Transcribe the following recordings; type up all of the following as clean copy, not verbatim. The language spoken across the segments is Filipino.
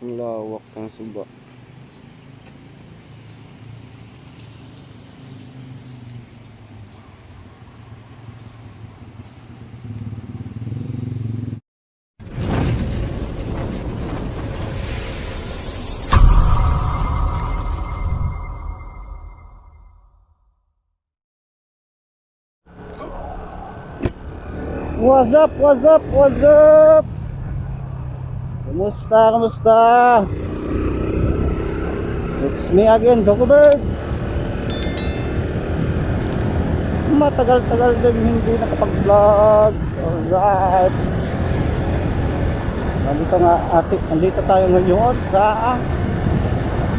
Ang lawak ng Suba. What's up, what's up, what's up? Kumusta, kumusta? It's me again, Dokobert. Matagal-tagal din hindi nakapag-vlog. Alright. Nandito tayo ngayon sa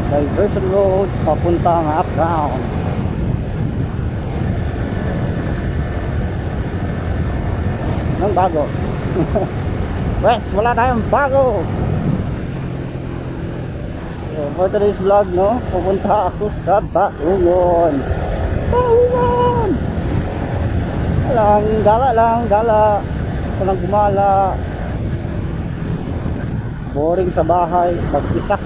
Diversion Road papuntang Uptown. Nang bago. Wes, wala tayong bago. So, for today's vlog, no, pupunta ako sa Baungon. Baungon! Gala. Walang gumala. Boring sa bahay, mag-isa.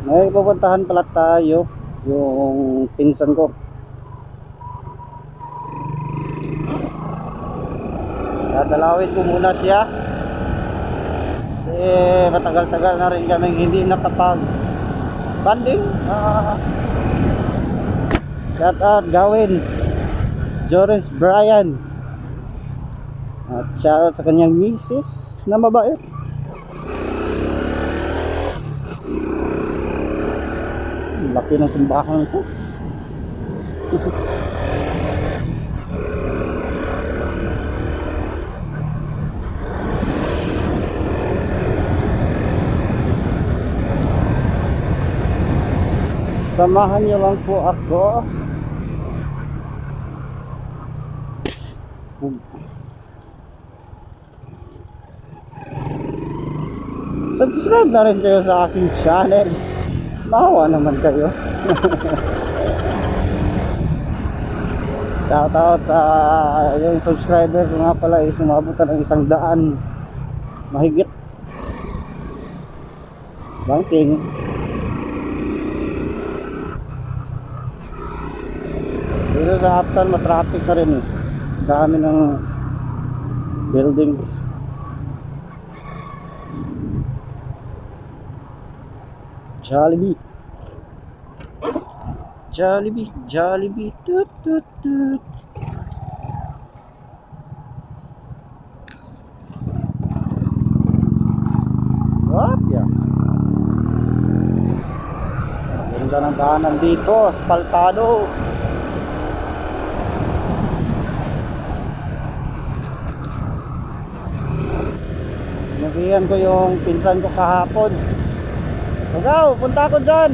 May pupuntahan pala tayo, yung pinsan ko. Dadalawin ko muna siya. Matagal-tagal na rin kaming hindi nakapag-banding. Shout out Gawins, Jorens Brian. At shout out sa kanyang misis na mabait. Laki ng simbahan ko. Samahan niyo lang po ako. Subscribe na rin kayo sa aking channel. Maawa naman kayo. Shoutout sa yung subscriber ko nga pala is umabutan ng 100 mahigit. Banking. Dito sa Uptown matraffic na rin eh. Dami ng building. Jollibee, tut tut tut. What ya? Ganda ng daanan dito, asfaltado. Nabihan ko yung pinsan ko kahapon. Ikaw, punta ako dyan.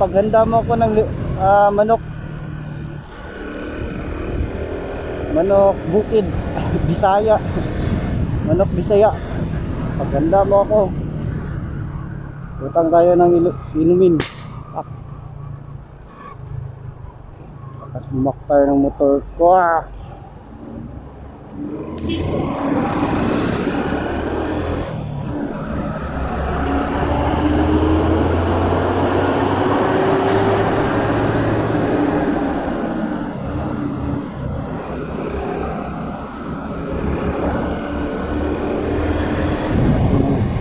Paghanda mo ako ng manok bukid. Bisaya. Manok Bisaya. Paghanda mo ako. Utang tayo ng inumin. Tapos bumaktar ng motor ko.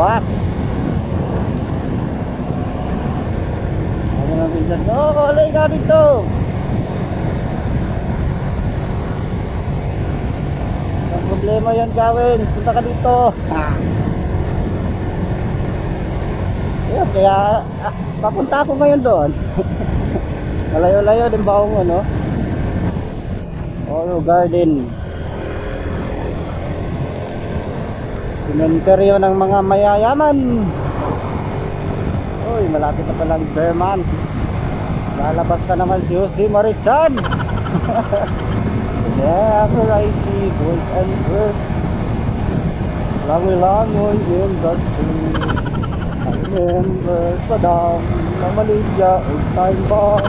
Pas. Ano nang pinsan? Oh, kalay ka dito. Ang problema yan, Gawin. Punta ka dito. Kaya papunta ako ngayon doon. Malayo-layo din Baungon, no? Oro Garden. Sementeryo ng mga mayayaman. Uy, malapit na palang Berman. Lalabas na naman si Jose Marichan. Whenever I see boys and girls langoy-langoy in the street, I remember Saddam, Malaysia, and time bomb.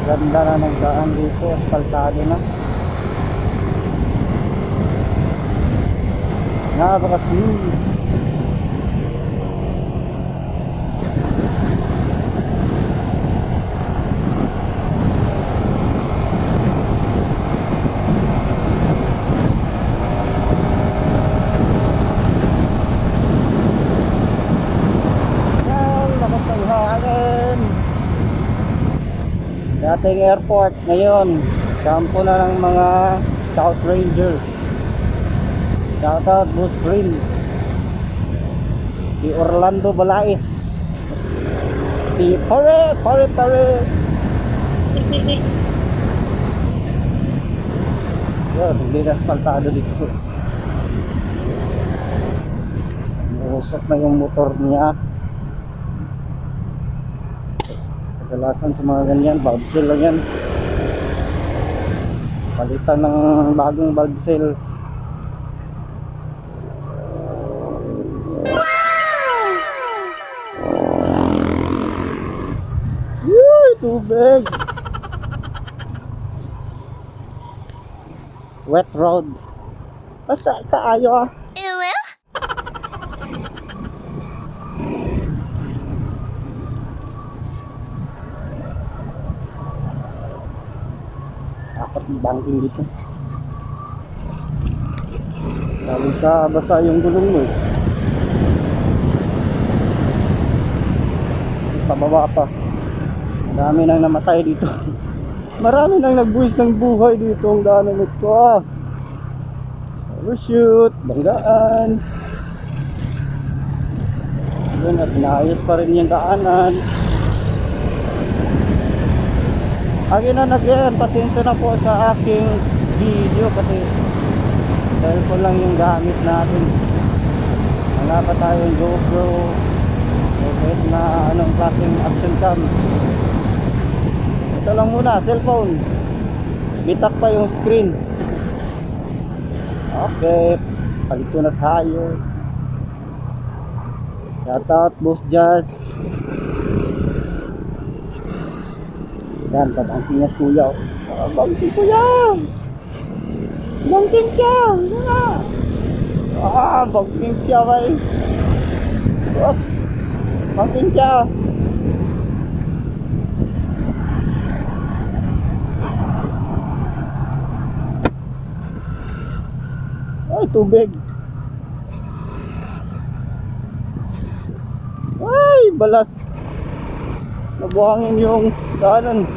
Ganda na ng daan dito, asfaltado na. Napaka-smooth. Lakas ng hangin. Dating airport, ngayon kampo na ng mga Scout Ranger. Shout out Boss Rin, si Orlando Balais, si Pare. Yun, hindi na asfaltado dito. Usok na yung motor niya. Kadalasan sa mga ganyan, valve seal lang yan. Palitan ng bagong valve seal. Yuy, tubig. Wet road. Basta kaayo ah. Dapat banking dito. Lalo sa basa yung gulong mo eh. Pababa pa. Marami nang namatay dito. Marami nang nagbuwis ng buhay dito ang daanan nito ah. Shoot, banggaan. Yun, at inaayos pa rin yung daanan. Again na again, pasensya na po sa aking video kasi cellphone lang yung gamit natin. Wala pa tayong GoPro o kahit na anong klaseng action cam. Ito lang muna, cellphone. Bitak pa yung screen. Okay, palito na tayo. Shout out Boss Jazz. Yan, kabangking niya si kuya. Bangking kuya! Bangking siya! Bangking siya kay. Bangking siya! Ay, tubig! Ay, balas! Nabuhangin yung daanan.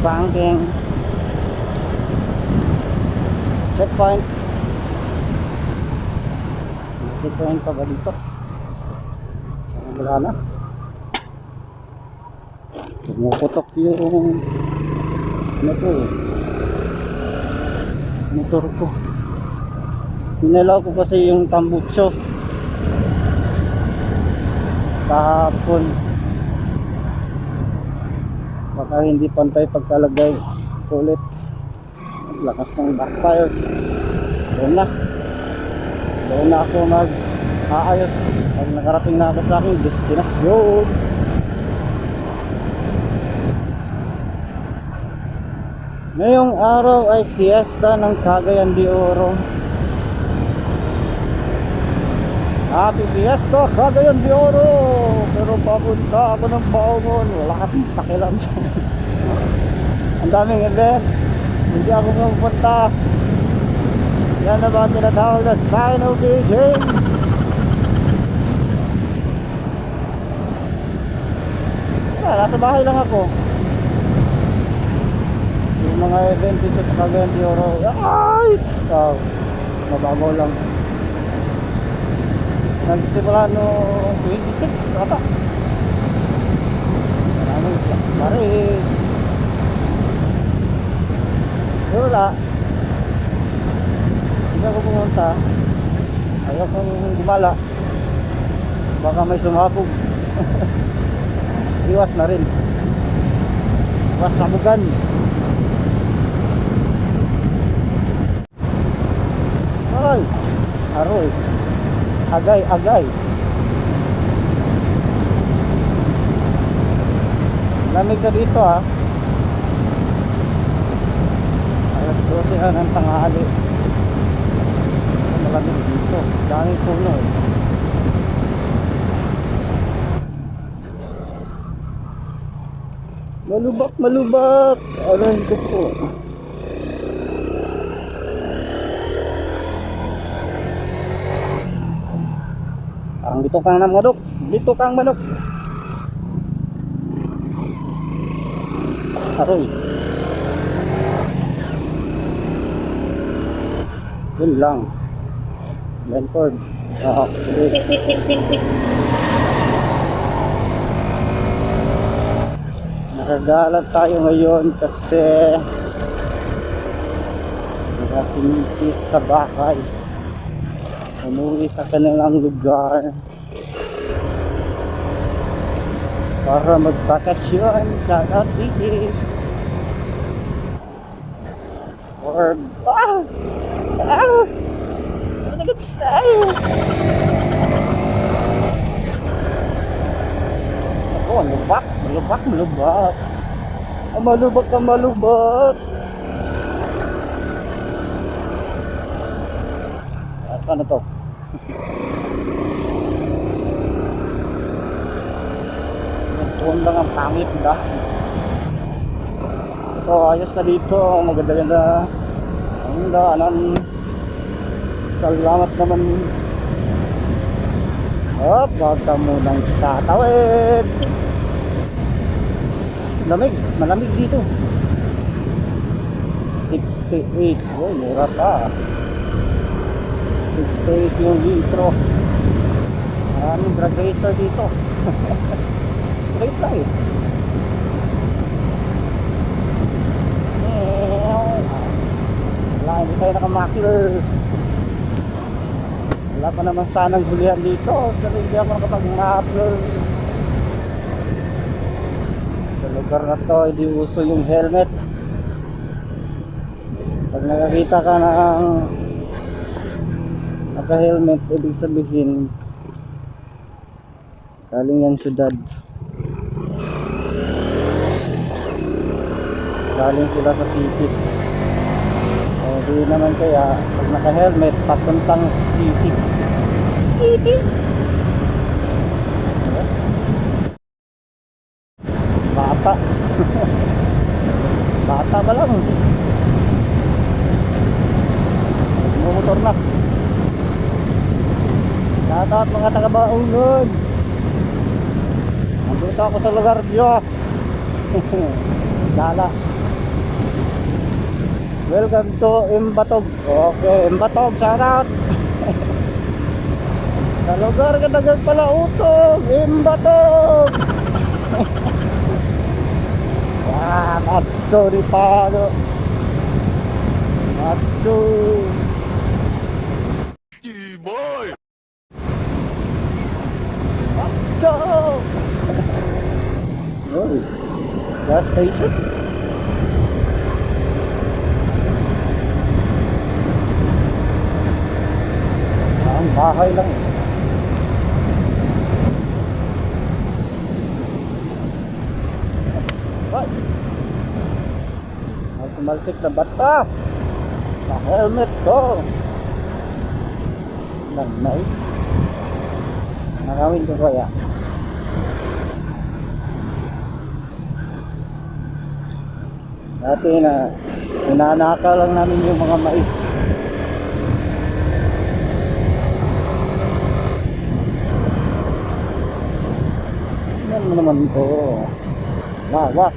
Banking. Checkpoint. Checkpoint pa ba dito? Wala na. Pumuputok yung ano to eh, motor ko. Pinalaw ko kasi yung tambutso kahapon, baka hindi pantay pagkalagay ulit. Lakas ng backfire. Doon na ako mag-aayos pag nakarating na ako sa aking destinasyon. Ngayong araw ay fiesta ng Cagayan de Oro. Happy Fiesta Cagayan de Oro. Pero papunta ako ng Baungon, wala akong pakialam. Ang daming event, hindi ako mapupunta. Yan na ba tinatawag na sign of Beijing? Nasa bahay lang ako. Yung mga event dito sa Cagayan de Oro, ay! Mababaw lang. Nagsimula no 26 ata. Maraming marig. Wala. Hindi ako pumunta. Ayaw kong gumala. Baka may sumabog. Iwas na rin. Iwas sabugan. Ay, aroy. Agay, agay. Lamig ka dito ah. Alas 12 na ng tanghali. Malamig dito. Daming puno eh. Malubak, malubak. Aray ko po. Parang dito kang na manok. Dito kang manok. Aroy. Yun lang. Benford. Nakagalat tayo ngayon kasi nakasimisis sa bahay. Umuwi sa kanilang lugar para magbakasyon. Shout out Isis. Or ano na sa'yo? Ako, malubak, malubak, malubak. Malubak ka, malubak. Saan na to? Tuon lang ang pangit na. Ito, ayos na dito. Maganda-ganda ang daanan. Salamat naman. Hop, wag ka munang tatawid. Lamig, malamig dito. 68. Oh, mura pa. 68 yung litro. Maraming drag racer dito. Straight lang eh. Wala, hindi tayo nakamakler. Wala pa naman sanang hulihan dito. Pero hindi ako nakapag-makler. Sa lugar na to, hindi uso yung helmet. Pag nakakita ka ng naka-helmet, ibig sabihin galing yan syudad. Galing sila sa city. Di naman kaya pag naka-helmet papuntang city. City? Bata. Bata ba lang? Motor na. Shoutout mga taga-Baunod. Nandito ako sa lugar nyo. Lala. Welcome to Imbatog. Okay, Imbatog, shoutout. Sa lugar ka nagpalautog, Imbatog. Yan, Atso ni Palo. Atso. Boy. Atso. Oh, gas station. Ang bahay lang. Ay! May tumalsik na bata. Sa helmet ko. Nice. Nakawin ko kaya. Dati na inanaka lang namin yung mga mais. Yan naman ito. Wah.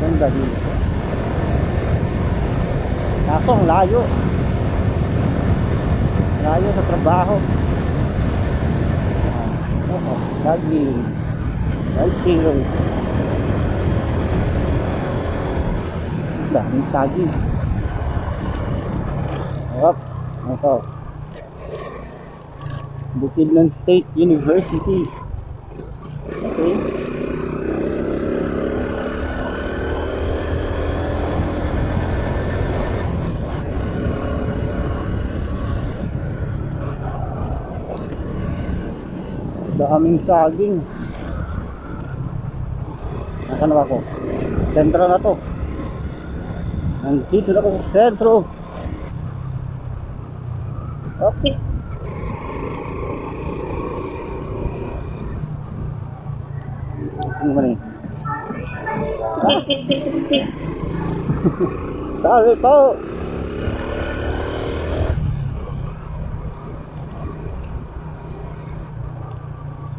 Ganda dito. Kaso ang layo. Layo sa trabaho. Lagi. Nice hero. Daming saging. Hop, ito. Bukidnon State University. Okay. Daming saging. Nasaan na ba ako? Sentro na to. Nandito na ako sa sentro. Okay. Ano ba ni? Sorry po.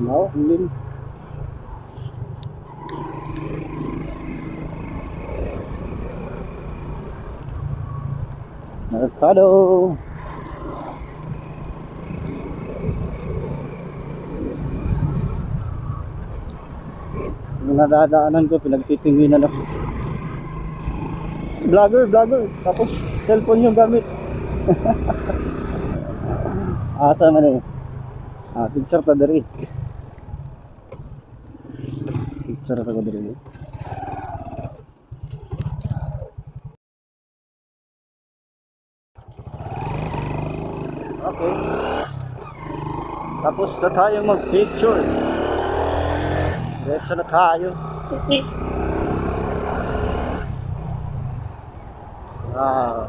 No, hindi. Mercado. Yung nadadaanan ko, pinagtitinginan ako. Vlogger. Tapos cellphone yung gamit. Asa man eh. Picture ta diri. Picture ta ko diri. Okay. Tapos na tayo mag-picture. Diretso na tayo. Ah.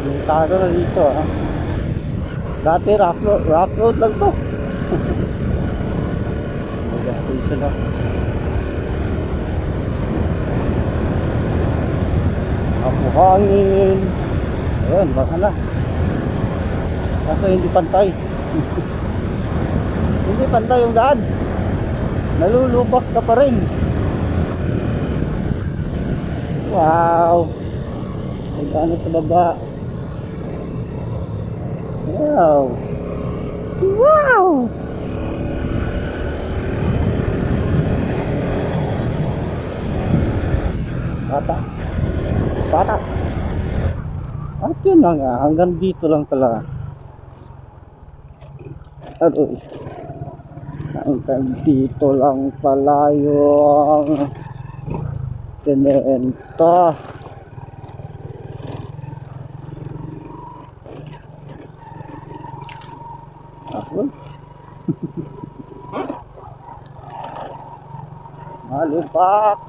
Yung tago na dito Dati rough road lang to. Gas station na. Hangin. Ayun, baka na. Kaso hindi pantay. Hindi pantay yung daan. Nalulubak ka pa rin. Wow. May daan sa baba. Wow. Wow. Bata. At yun na nga, hanggang dito lang pala. Aroy. Hanggang dito lang pala yung semento. Ako.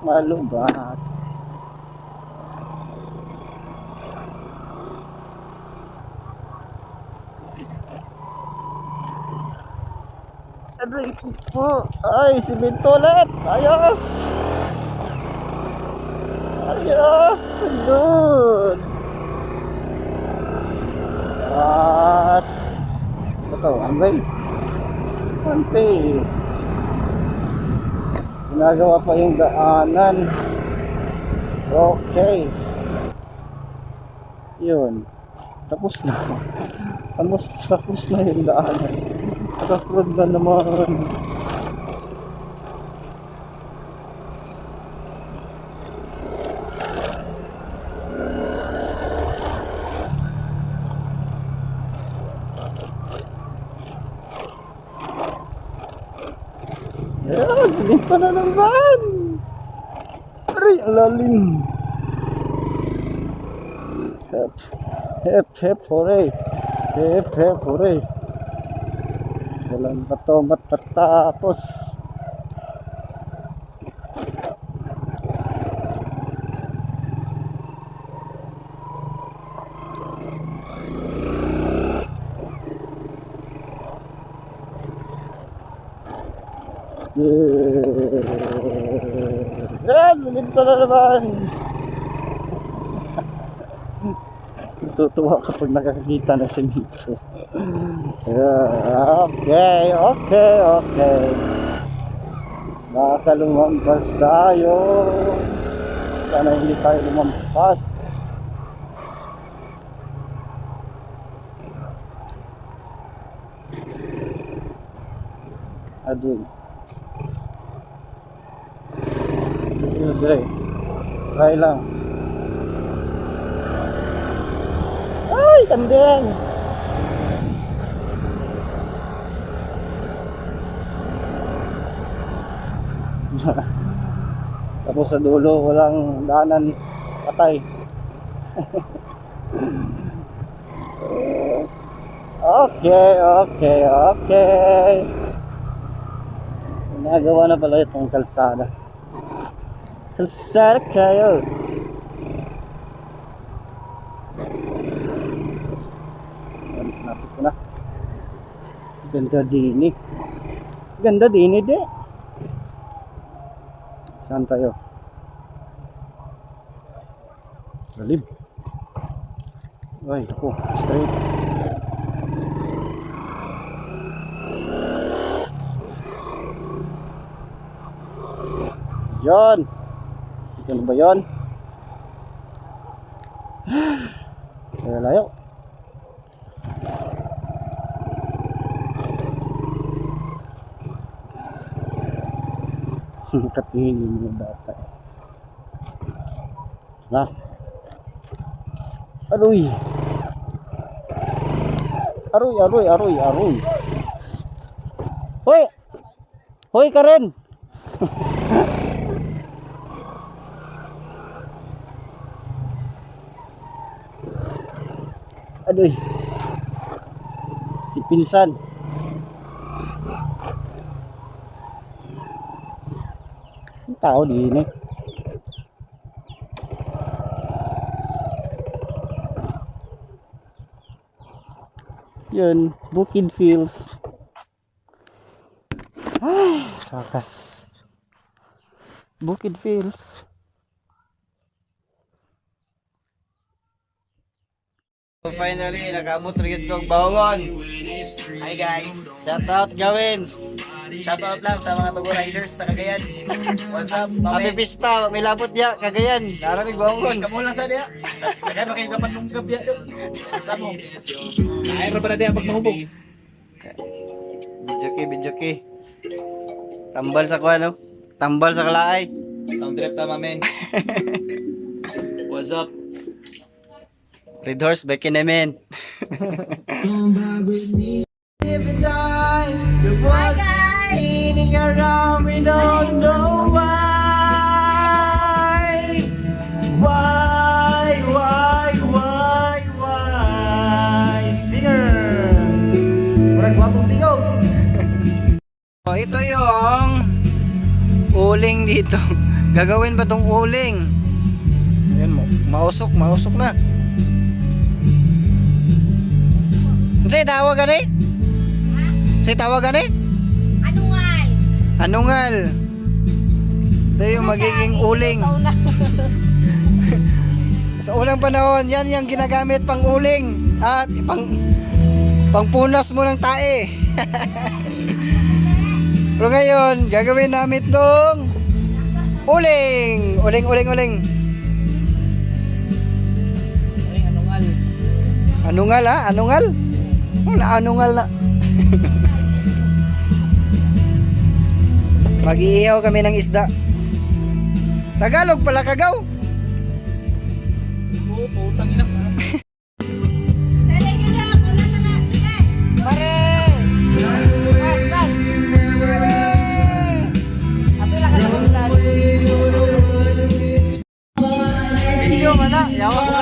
Malubak. Aray po. Ay, simento ulit. Ayos. Good. At ito, Antay. Ginagawa pa yung daanan. Okay. Yun. Tapos na yung daanan. Nakakrod na naman. Yes, limpa na naman. Aray, ang lalim. Hep, hooray. Hep, hooray. Walang bato matatapos. Yan, limpa na naman. Tutuwa kapag nakakita na si Mito. Okay. Baka lumampas tayo. Sana hindi tayo lumampas. Aduh. Dre. Try lang. Ay, tandeng. Tapos sa dulo walang daanan, patay. Okay, okay, okay. Nagawa na pala itong kalsada. Kalsada kayo. Napit ko na. Ganda din eh. Ganda din eh de. Saan tayo? Lalim. Ay, ako, straight. Yon. Ito na ba yun? Kaya layo. Katingin yung mga bata. Na. Aroy. Aroy, aroy, aroy, aroy. Hoy! Hoy ka rin! Adoy. Si pinsan. Ang tao din eh. Yun, Bukid Fields. Ay, sakas. Bukid Fields. So finally, nakamot rin itong baongon. Hi guys, shout out gawin. Shout out lang sa mga Tugo Riders sa Cagayan. What's up? Happy Pista, may labot ya, Cagayan. Naramig baongon. Kamu lang sa dia. Kaya makin kapan nung gabi ya. Sa mo. Ay ra ba na dia pag mahubog. Bidyoki. Tambal sa kuan no. Tambal sa kalaay. Sound trip tama men. What's up? Red Horse back in the man. Every time the was spinning around, we don't know why. Why? Singer. Murag wapong tingog. Oh, ito yung uling dito. Gagawin ba tong uling? Ayan mo, mausok na. Say tawagan eh? Say tawagan eh? Anungal. Ito yung magiging uling. Sa unang panahon, yan yung ginagamit pang uling. At pang punas mo ng tae. Pero ngayon, gagawin namin itong uling. Uling. Anungal ha? Anungal? Anungal na. Mag-iihaw kami ng isda. Tagalog pala kagaw. Oo, putang ina. Pare! Video mana? Yawa ko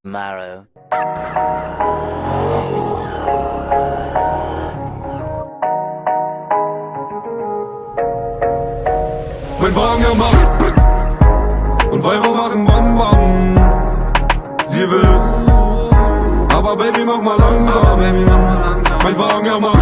tomorrow. Mein Wagen, er macht und Weiber machen Bam Bam. Sie will, aber Baby, mach mal langsam. Mein Wagen, er macht